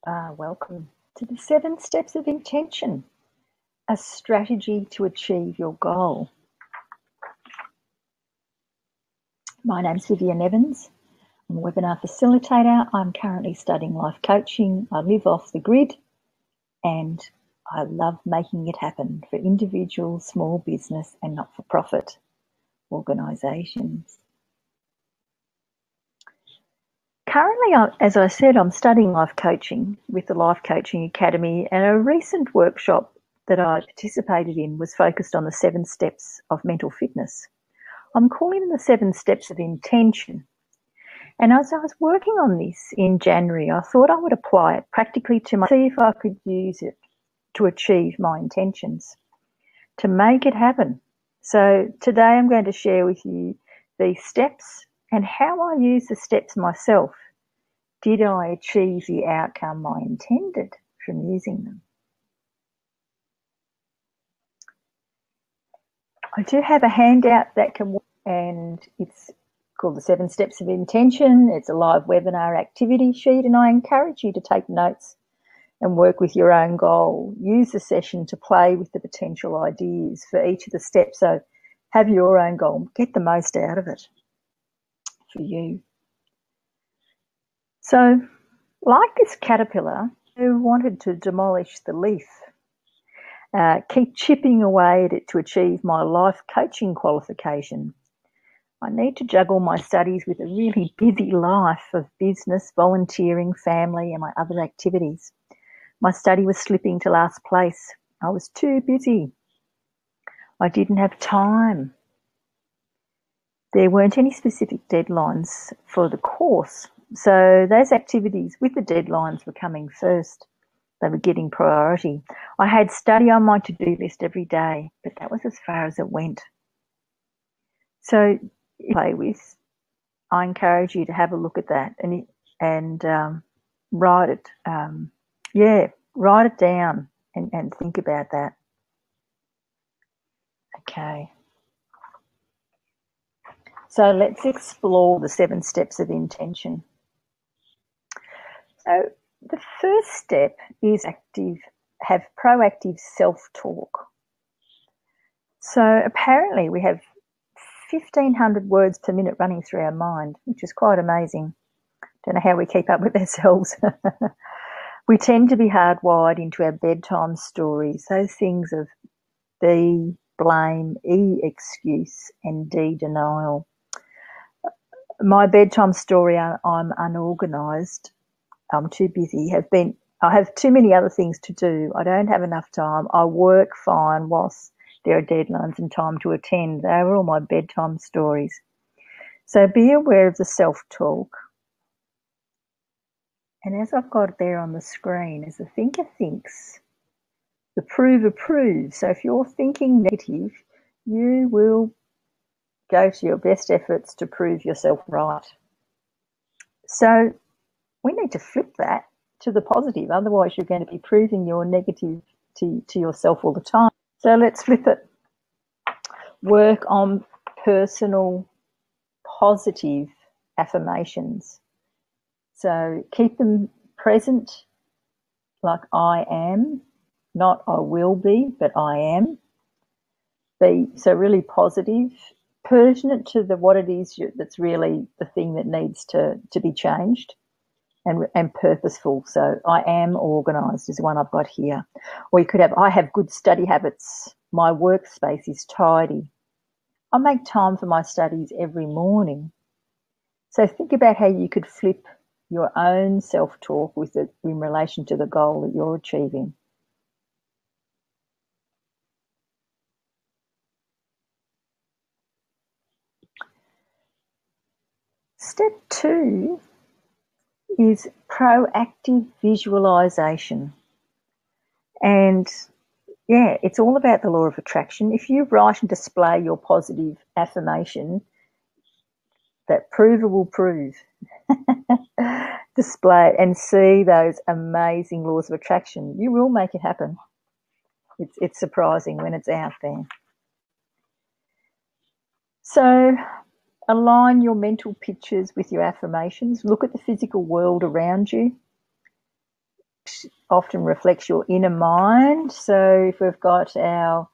Welcome to the 7 Steps of Intention, a strategy to achieve your goal. My name's Vivian Evans. I'm a webinar facilitator. I'm currently studying life coaching. I live off the grid and I love making it happen for individuals, small business and not-for-profit organisations. Currently, as I said, I'm studying life coaching with the Life Coaching Academy, and a recent workshop that I participated in was focused on the 7 steps of mental fitness. I'm calling them the 7 steps of intention. And as I was working on this in January, I thought I would apply it practically to see if I could use it to achieve my intentions, to make it happen. So today I'm going to share with you these steps and how I use the steps myself. Did I achieve the outcome I intended from using them? I do have a handout that can work, and it's called the 7 Steps of Intention. It's a live webinar activity sheet, and I encourage you to take notes and work with your own goal. Use the session to play with the potential ideas for each of the steps. So have your own goal. Get the most out of it for you. So, like this caterpillar who wanted to demolish the leaf, keep chipping away at it to achieve my life coaching qualification. I need to juggle my studies with a really busy life of business, volunteering, family and my other activities. My study was slipping to last place. I was too busy. I didn't have time. There weren't any specific deadlines for the course, so those activities with the deadlines were coming first. They were getting priority. I had study on my to-do list every day, but that was as far as it went. So, play with, I encourage you to have a look at that and write it. Write it down and think about that. Okay. So let's explore the 7 steps of intention. So the first step is have proactive self-talk. So apparently we have 1,500 words per minute running through our mind, which is quite amazing. Don't know how we keep up with ourselves. We tend to be hardwired into our bedtime stories, those things of B, blame, E, excuse, and D, denial. My bedtime story, I'm unorganised, I'm too busy, I have too many other things to do, I don't have enough time, I work fine whilst there are deadlines and time to attend. They were all my bedtime stories. So be aware of the self-talk. And as I've got there on the screen, as the thinker thinks, the prover proves. So if you're thinking negative, you will go to your best efforts to prove yourself right. So we need to flip that to the positive. Otherwise, you're going to be proving your negative to yourself all the time. So let's flip it. Work on personal positive affirmations. So keep them present, like I am, not I will be, but I am. So really positive, pertinent to what it is that's really the thing that needs to be changed, and purposeful. So I am organised is one I've got here. Or you could have, I have good study habits. My workspace is tidy. I make time for my studies every morning. So think about how you could flip your own self-talk with it in relation to the goal that you're achieving. Step 2 is proactive visualisation. And yeah, it's all about the law of attraction. If you write and display your positive affirmation, that prover will prove. Display and see those amazing laws of attraction. You will make it happen. It's surprising when it's out there. So align your mental pictures with your affirmations. Look at the physical world around you. often reflects your inner mind. So if we've got our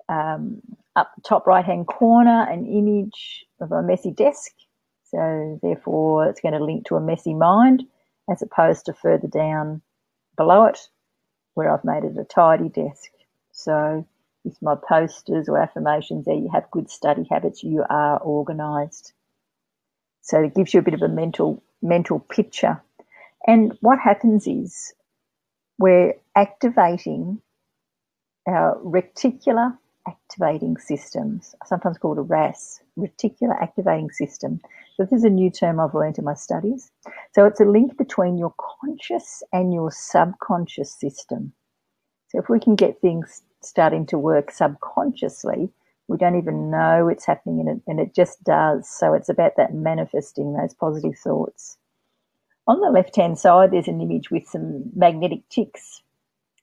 up top right-hand corner an image of a messy desk, so therefore it's going to link to a messy mind, as opposed to further down below it where I've made it a tidy desk. So with my posters or affirmations there, you have good study habits, you are organised. So it gives you a bit of a mental picture. And what happens is we're activating our reticular activating systems, sometimes called a RAS, reticular activating system. So this is a new term I've learned in my studies. So it's a link between your conscious and your subconscious system. So if we can get things starting to work subconsciously, we don't even know it's happening, and it just does. So it's about that manifesting those positive thoughts. On the left-hand side, there's an image with some magnetic ticks.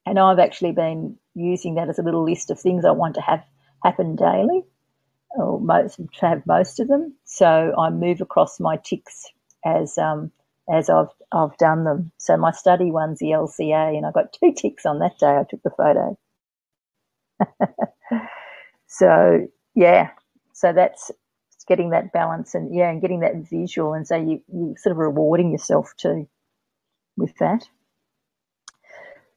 And I've actually been using that as a little list of things I want to have happen daily, or to have most of them. So I move across my ticks as I've done them. So my study one's the LCA, and I got 2 ticks on that day I took the photo. So yeah, so that's getting that balance and getting that visual, and so you sort of rewarding yourself too with that.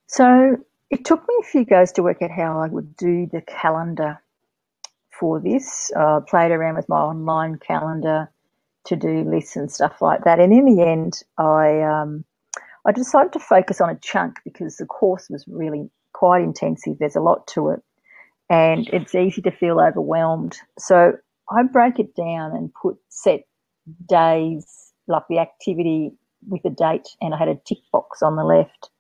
So it took me a few goes to work out how I would do the calendar for this. I played around with my online calendar, to-do lists and stuff like that. And in the end, I decided to focus on a chunk because the course was really quite intensive. There's a lot to it, and it's easy to feel overwhelmed. So I break it down and set days, like the activity with a date, and I had a tick box on the left.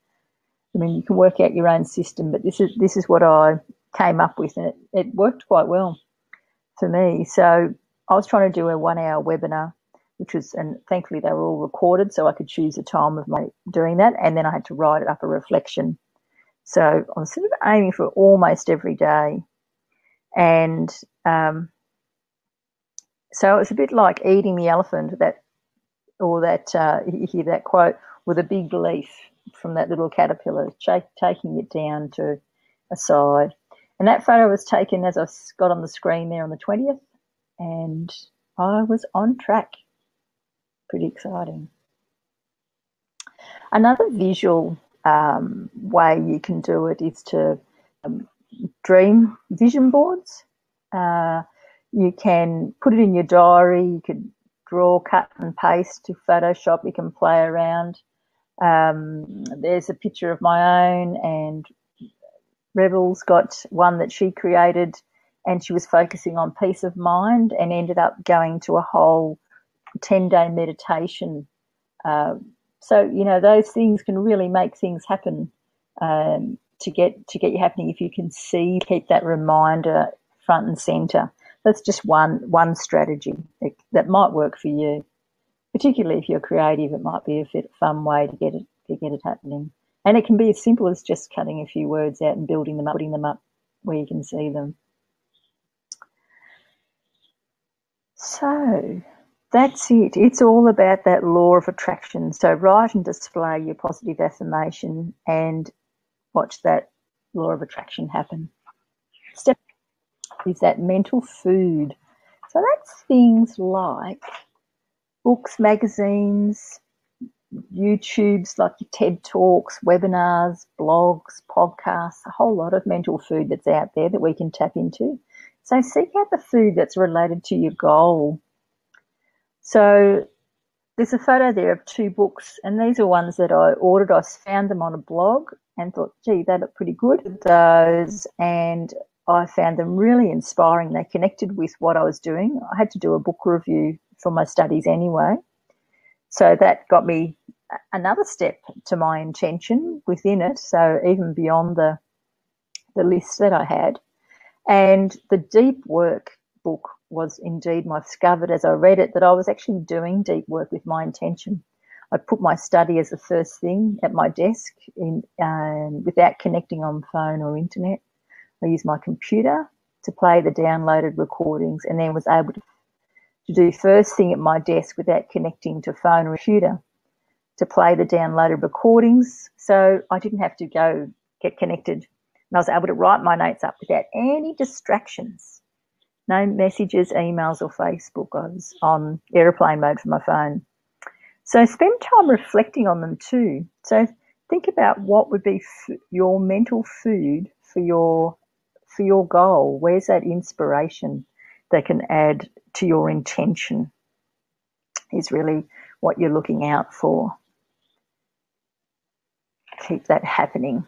I mean, you can work out your own system, but this is what I came up with, and it worked quite well for me. So I was trying to do a 1-hour webinar, and thankfully they were all recorded, so I could choose the time of my doing that, and then I had to write it up a reflection. So I was sort of aiming for almost every day, and so it's a bit like eating the elephant. You hear that quote, with a big leaf from that little caterpillar, taking it down to a side. And that photo was taken, as I got on the screen there, on the 20th, and I was on track. Pretty exciting. Another visual way you can do it is to dream vision boards. You can put it in your diary. You could draw, cut and paste to Photoshop. You can play around. There's a picture of my own, and Rebel's got one that she created, and she was focusing on peace of mind and ended up going to a whole 10-day meditation. So, those things can really make things happen to get you happening if you can keep that reminder front and centre. That's just one strategy that might work for you. Particularly if you're creative, it might be a fun way to get it happening. And it can be as simple as just cutting a few words out and building them up, putting them up where you can see them. So that's it. It's all about that law of attraction. So write and display your positive affirmation and watch that law of attraction happen. Step is that mental food. So that's things like books, magazines, YouTubes, like your TED Talks, webinars, blogs, podcasts, a whole lot of mental food that's out there that we can tap into. So seek out the food that's related to your goal. So there's a photo there of 2 books, and these are ones that I ordered. I found them on a blog and thought, gee, they look pretty good. Those, and I found them really inspiring. They connected with what I was doing. I had to do a book review for my studies anyway. So that got me another step to my intention within it, so even beyond the list that I had. And the deep work book was indeed, I discovered as I read it that I was actually doing deep work with my intention. I put my study as the first thing at my desk without connecting on phone or internet. I used my computer to play the downloaded recordings, and then was able to do first thing at my desk without connecting to phone or computer. to play the downloaded recordings, so I didn't have to go get connected. And I was able to write my notes up without any distractions. No messages, emails or Facebook. I was on airplane mode for my phone. So spend time reflecting on them too. So think about what would be your mental food for your goal. Where's that inspiration that can add to your intention is really what you're looking out for. Keep that happening.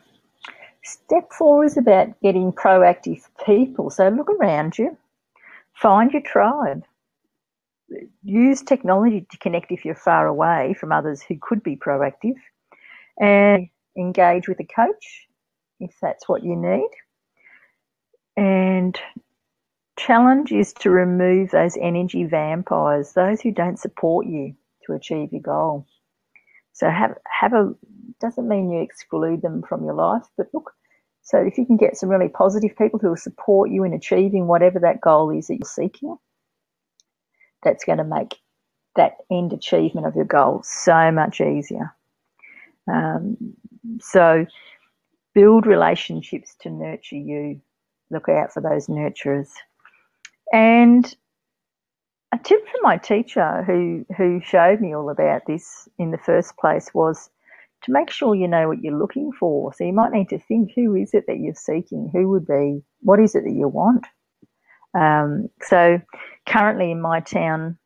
Step 4 is about getting proactive people. So look around you, find your tribe. Use technology to connect if you're far away from others who could be proactive, and engage with a coach if that's what you need. And challenge is to remove those energy vampires, those who don't support you to achieve your goal. So doesn't mean you exclude them from your life, but look, so if you can get some really positive people who will support you in achieving whatever that goal is that you're seeking, that's going to make that end achievement of your goal so much easier. So build relationships to nurture you. Look out for those nurturers. And a tip from my teacher who showed me all about this in the first place was to make sure you know what you're looking for. So you might need to think, who is it that you're seeking? What is it that you want? So currently in my town,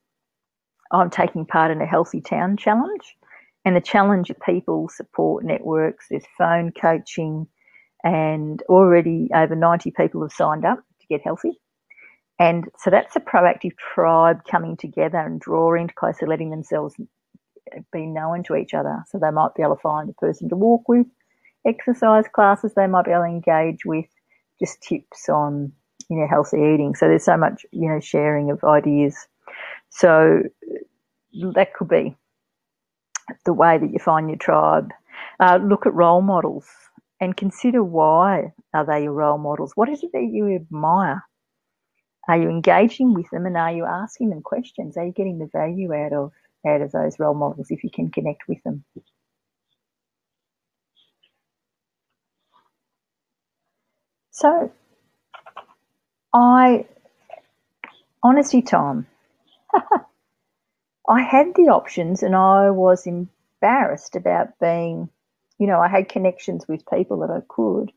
I'm taking part in a Healthy Town Challenge, and the challenge of people support networks. There's phone coaching, and already over 90 people have signed up to get healthy. And so that's a proactive tribe coming together and drawing closer, letting themselves be known to each other. So they might be able to find a person to walk with, exercise classes they might be able to engage with, just tips on, healthy eating. So there's so much, sharing of ideas. So that could be the way that you find your tribe. Look at role models and consider, why are they your role models? What is it that you admire? Are you engaging with them, and are you asking them questions? Are you getting the value out of those role models if you can connect with them? So honesty time. I had the options, and I was embarrassed about being, I had connections with people that I could,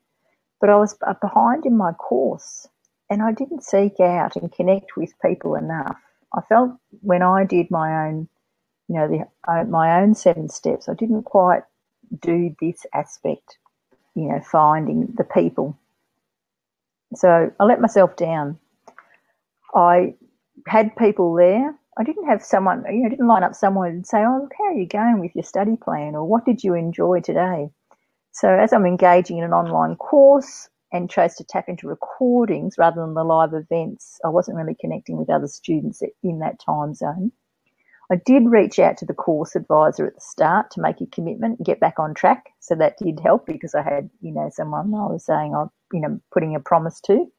but I was behind in my course, and I didn't seek out and connect with people enough. I felt when I did my own, my own 7 steps, I didn't quite do this aspect, finding the people. So I let myself down. I had people there. I didn't have someone, didn't line up someone and say, oh, look, how are you going with your study plan? Or what did you enjoy today? So as I'm engaging in an online course and chose to tap into recordings rather than the live events, I wasn't really connecting with other students in that time zone. I did reach out to the course advisor at the start to make a commitment and get back on track. So that did help, because I had, someone I was saying, putting a promise to.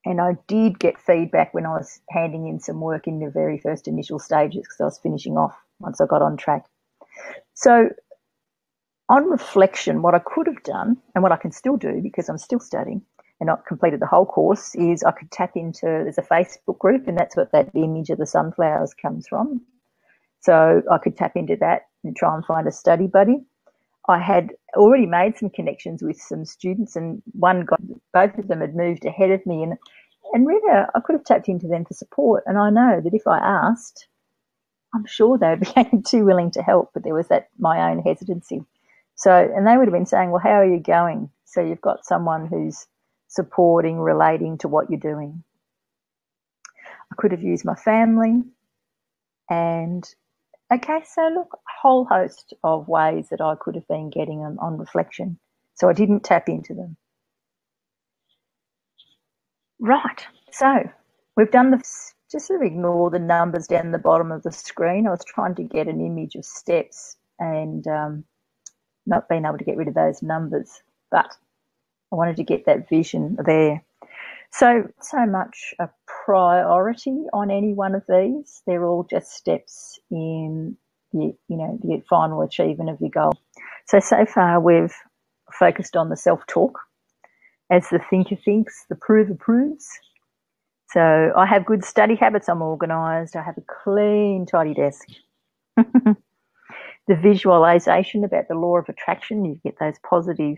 And I did get feedback when I was handing in some work in the very first initial stages, because I was finishing off once I got on track. So on reflection, what I could have done, and what I can still do because I'm still studying and not completed the whole course, is I could tap into, there's a Facebook group, and that's what that image of the sunflowers comes from. So I could tap into that and try and find a study buddy. I had already made some connections with some students, and both of them had moved ahead of me, and really I could have tapped into them for support. And I know that if I asked, I'm sure they would be too willing to help, but there was my own hesitancy. So, and they would have been saying, well, how are you going? So you've got someone who's supporting, relating to what you're doing. I could have used my family, and okay, so look, a whole host of ways that I could have been getting on reflection. So I didn't tap into them. Right, so we've done just sort of ignore the numbers down the bottom of the screen. I was trying to get an image of steps and not being able to get rid of those numbers, but I wanted to get that vision there. So much a priority on any one of these. They're all just steps in the final achievement of your goal. So far we've focused on the self-talk as the thinker thinks, the prover proves. So I have good study habits, I'm organised, I have a clean, tidy desk. The visualisation about the law of attraction, you get those positive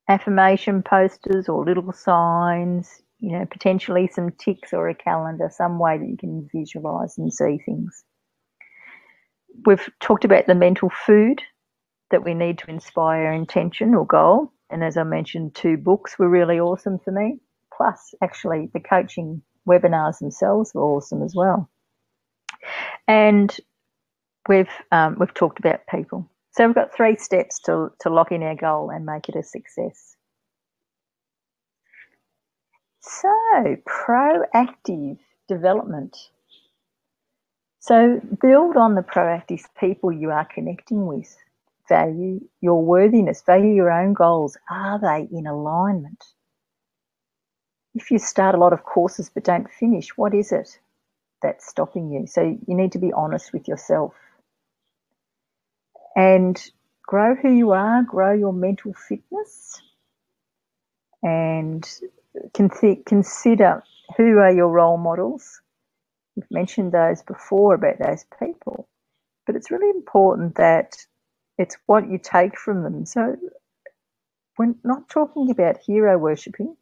affirmation posters or little signs, potentially some ticks or a calendar, some way that you can visualise and see things. We've talked about the mental food that we need to inspire intention or goal. And as I mentioned, 2 books were really awesome for me. Plus, actually, the coaching webinars themselves were awesome as well. And we've talked about people. So we've got 3 steps to lock in our goal and make it a success. So, proactive development. So build on the proactive people you are connecting with. Value your worthiness, value your own goals. Are they in alignment? If you start a lot of courses but don't finish, what is it that's stopping you? So you need to be honest with yourself. And grow who you are, grow your mental fitness, and consider who are your role models. We've mentioned those before about those people, but it's really important that it's what you take from them. So we're not talking about hero worshipping,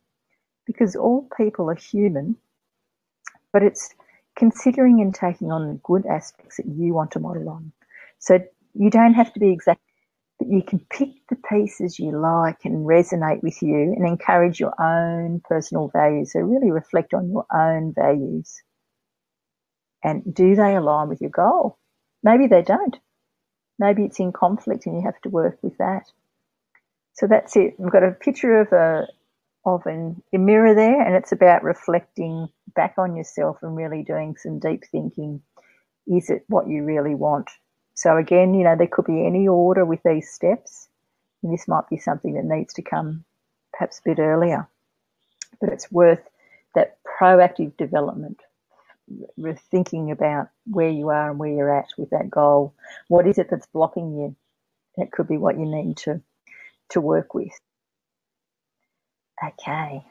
because all people are human, but it's considering and taking on the good aspects that you want to model on. So you don't have to be exact, but you can pick the pieces you like and resonate with you and encourage your own personal values. So really reflect on your own values. And do they align with your goal? Maybe they don't. Maybe it's in conflict and you have to work with that. So that's it. We've got a picture of a mirror there, and it's about reflecting back on yourself and really doing some deep thinking. Is it what you really want? So again, there could be any order with these steps, and this might be something that needs to come perhaps a bit earlier. But it's worth that proactive development, thinking about where you are and where you're at with that goal. What is it that's blocking you? That could be what you need to work with. Okay.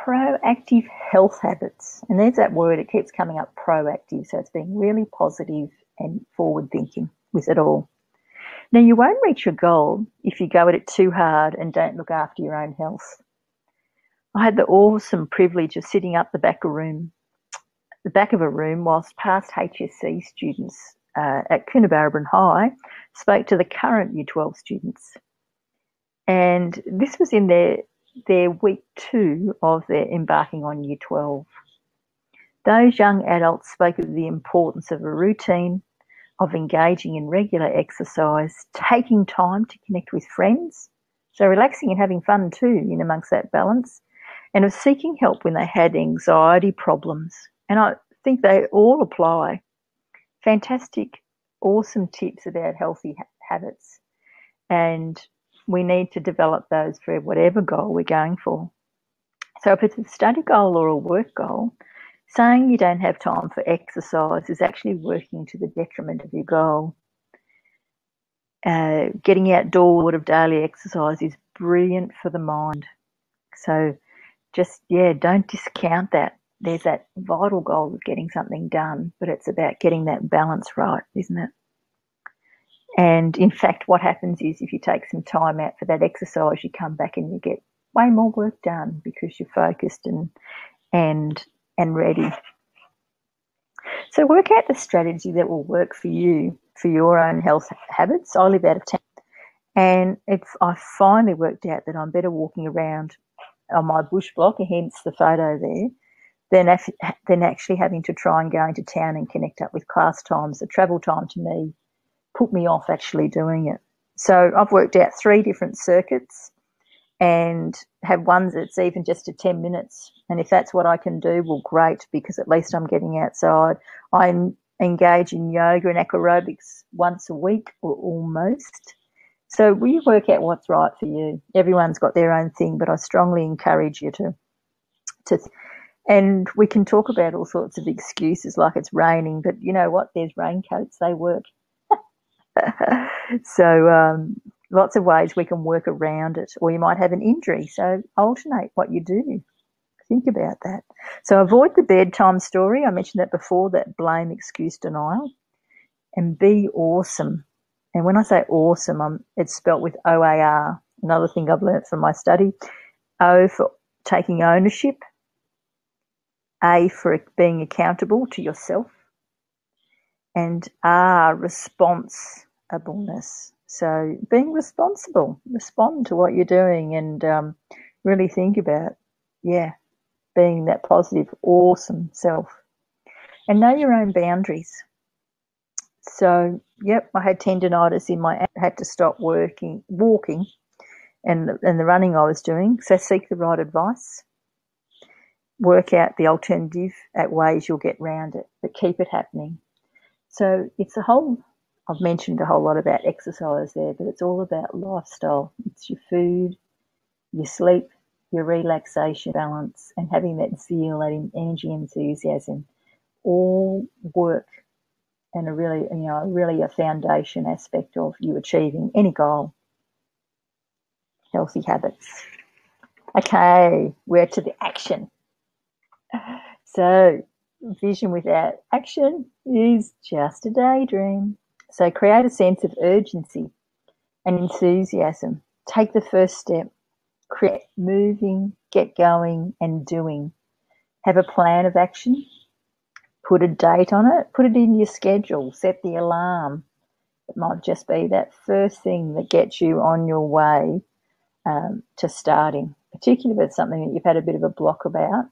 Proactive health habits. And there's that word, it keeps coming up, proactive. So it's being really positive and forward thinking with it all. Now, you won't reach your goal if you go at it too hard and don't look after your own health. I had the awesome privilege of sitting up the back of a room whilst past HSC students at Coonabarabran High spoke to the current Year 12 students. And this was in their week 2 of their embarking on Year 12. Those young adults spoke of the importance of a routine, of engaging in regular exercise, taking time to connect with friends, so relaxing and having fun too in amongst that balance, and of seeking help when they had anxiety problems. And I think they all apply. Fantastic, awesome tips about healthy habits. And we need to develop those for whatever goal we're going for. So if it's a study goal or a work goal, saying you don't have time for exercise is actually working to the detriment of your goal. Getting outdoors of daily exercise is brilliant for the mind. So just, don't discount that. There's that vital goal of getting something done, but it's about getting that balance right, isn't it? And in fact, what happens is if you take some time out for that exercise, you come back and you get way more work done because you're focused and ready. So work out the strategy that will work for you, for your own health habits. I live out of town, and I finally worked out that I'm better walking around on my bush block, hence the photo there, than actually having to try and go into town and connect up with class times. The travel time to me put me off actually doing it. So I've worked out 3 different circuits and have ones that's even just to 10 minutes. And if that's what I can do, well, great, because at least I'm getting outside. I engage in yoga and aquarobics once a week or almost. So will you work out what's right for you? Everyone's got their own thing, but I strongly encourage you to And we can talk about all sorts of excuses like it's raining, but you know what? There's raincoats, they work. So lots of ways we can work around it. Or you might have an injury, so alternate what you do. Think about that. So avoid the bedtime story. I mentioned that before, that blame, excuse, denial. And be awesome. And when I say awesome, it's spelt with OAR. Another thing I've learnt from my study. O for taking ownership. A for being accountable to yourself. And R, responsibleness. So being responsible, respond to what you're doing and really think about, being that positive, awesome self. And know your own boundaries. So, I had tendinitis in my, had to stop walking and the running I was doing. So seek the right advice. Work out the alternative at ways you'll get round it, but keep it happening. So it's I've mentioned a whole lot about exercise there, but it's all about lifestyle. It's your food, your sleep, your relaxation, balance, and having that zeal, that energy, enthusiasm, all work and really a foundation aspect of you achieving any goal. Healthy habits. Okay, we're to the action. So vision without action is just a daydream. So create a sense of urgency and enthusiasm. Take the first step. Create moving, get going and doing. Have a plan of action. Put a date on it. Put it in your schedule. Set the alarm. It might just be that first thing that gets you on your way to starting, particularly if it's something that you've had a bit of a block about.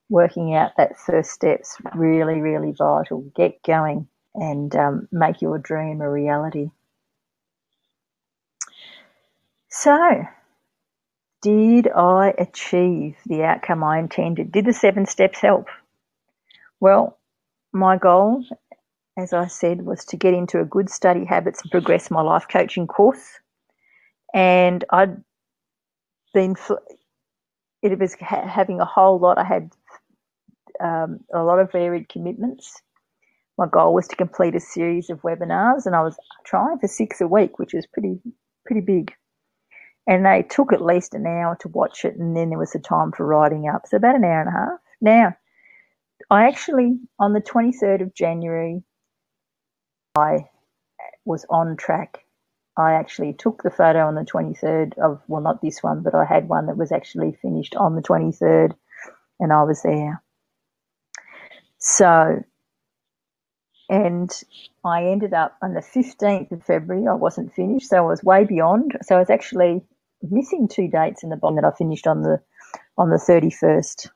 Working out that first step's really, really vital. Get going and make your dream a reality. So, did I achieve the outcome I intended? Did the 7 steps help? Well, my goal, as I said, was to get into a good study habits and progress my life coaching course. And I'd been, it was having a whole lot. I had a lot of varied commitments. My goal was to complete a series of webinars, and I was trying for 6 a week, which was pretty big. And they took at least an hour to watch it, and then there was the time for writing up, so about an hour and a half. Now, I actually, on the 23rd of January, I was on track. I actually took the photo on the 23rd of, well, not this one, but I had one that was actually finished on the 23rd, and I was there. So, and I ended up on the 15th of February, I wasn't finished, so I was way beyond. So I was actually missing 2 dates in the bottom that I finished on the 31st.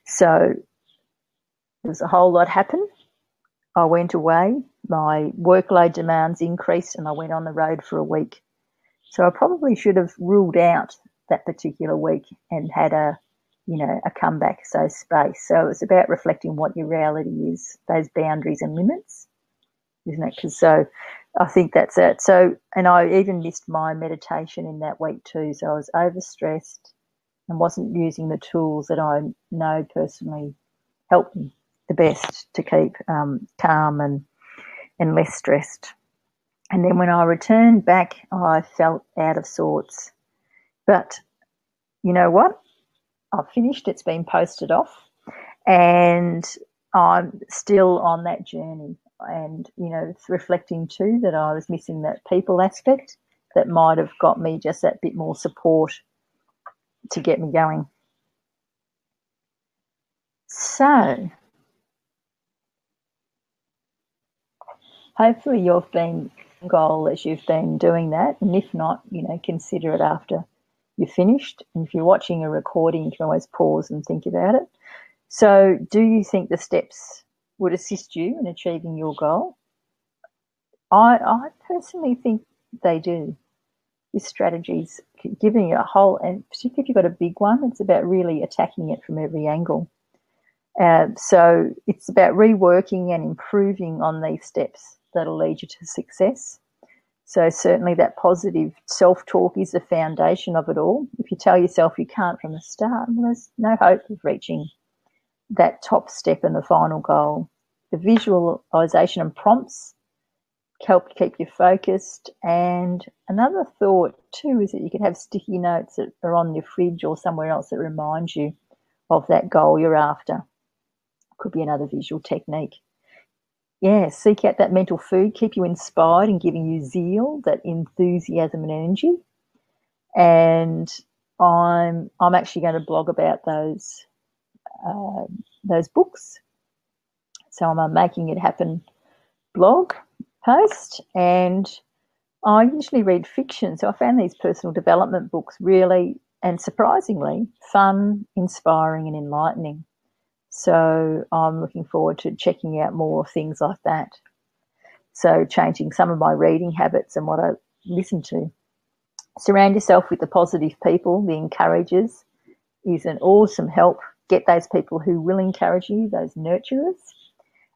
So there was a whole lot happened. I went away, my workload demands increased, and I went on the road for a week. So I probably should have ruled out that particular week and had a comeback, so space. So it's about reflecting what your reality is, those boundaries and limits, isn't it? Because so I think that's it. So, and I even missed my meditation in that week too. So I was overstressed and wasn't using the tools that I know personally help me the best to keep calm and less stressed. And then when I returned back, I felt out of sorts. But you know what? I've finished. It's been posted off, and I'm still on that journey. And, it's reflecting too that I was missing that people aspect that might have got me just that bit more support to get me going. So, hopefully you've been goal as you've been doing that. And if not, consider it after you're finished. And if you're watching a recording, you can always pause and think about it. So do you think the steps would assist you in achieving your goal? I personally think they do. This strategy's giving you a whole, and particularly if you've got a big one, it's about really attacking it from every angle. So it's about reworking and improving on these steps that'll lead you to success. So certainly that positive self-talk is the foundation of it all. If you tell yourself you can't from the start, well, there's no hope of reaching that top step in the final goal. The visualisation and prompts help keep you focused. And another thought too is that you could have sticky notes that are on your fridge or somewhere else that remind you of that goal you're after. Could be another visual technique. Yeah, seek out that mental food, keep you inspired and giving you zeal, that enthusiasm and energy. And I'm actually going to blog about those books. So I'm a Making It Happen blog post, and I usually read fiction. So I found these personal development books really, and surprisingly, fun, inspiring and enlightening. So I'm looking forward to checking out more things like that. So changing some of my reading habits and what I listen to. Surround yourself with the positive people, the encouragers is an awesome help. Get those people who will encourage you, those nurturers,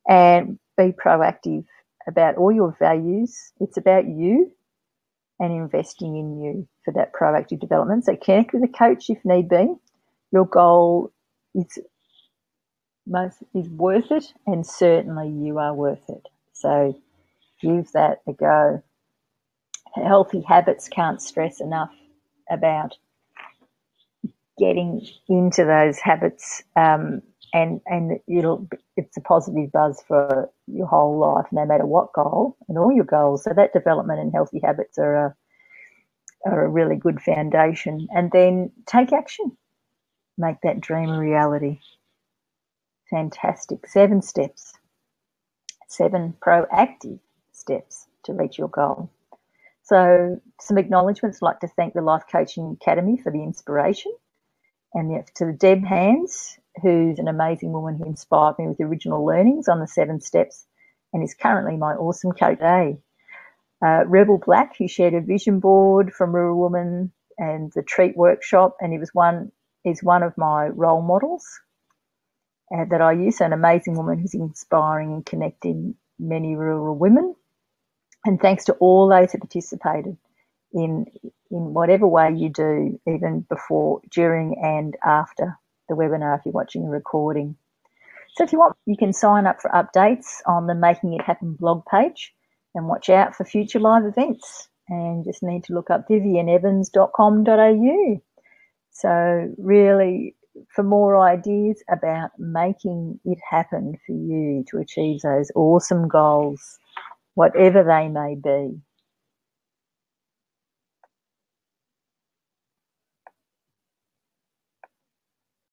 and be proactive about all your values. It's about you and investing in you for that proactive development. So connect with a coach if need be. Your goal is worth it, and certainly you are worth it. So give that a go. Healthy habits, can't stress enough about getting into those habits, and it's a positive buzz for your whole life, no matter what goal, and all your goals. So that development and healthy habits are a really good foundation. And then take action. Make that dream a reality. Fantastic. 7 steps. 7 proactive steps to reach your goal. So some acknowledgements. I'd like to thank the Life Coaching Academy for the inspiration, and to Deb Hands, who's an amazing woman who inspired me with original learnings on the 7 steps and is currently my awesome coach today. Rebel Black, who shared a vision board from Rural Woman and the Treat Workshop, and is one of my role models that I use. So an amazing woman who's inspiring and connecting many rural women. And thanks to all those who participated in whatever way you do, even before, during and after the webinar if you're watching a recording. So if you want, you can sign up for updates on the Making It Happen blog page and watch out for future live events. And just need to look up vivianevans.com.au. So really, for more ideas about making it happen for you to achieve those awesome goals, whatever they may be.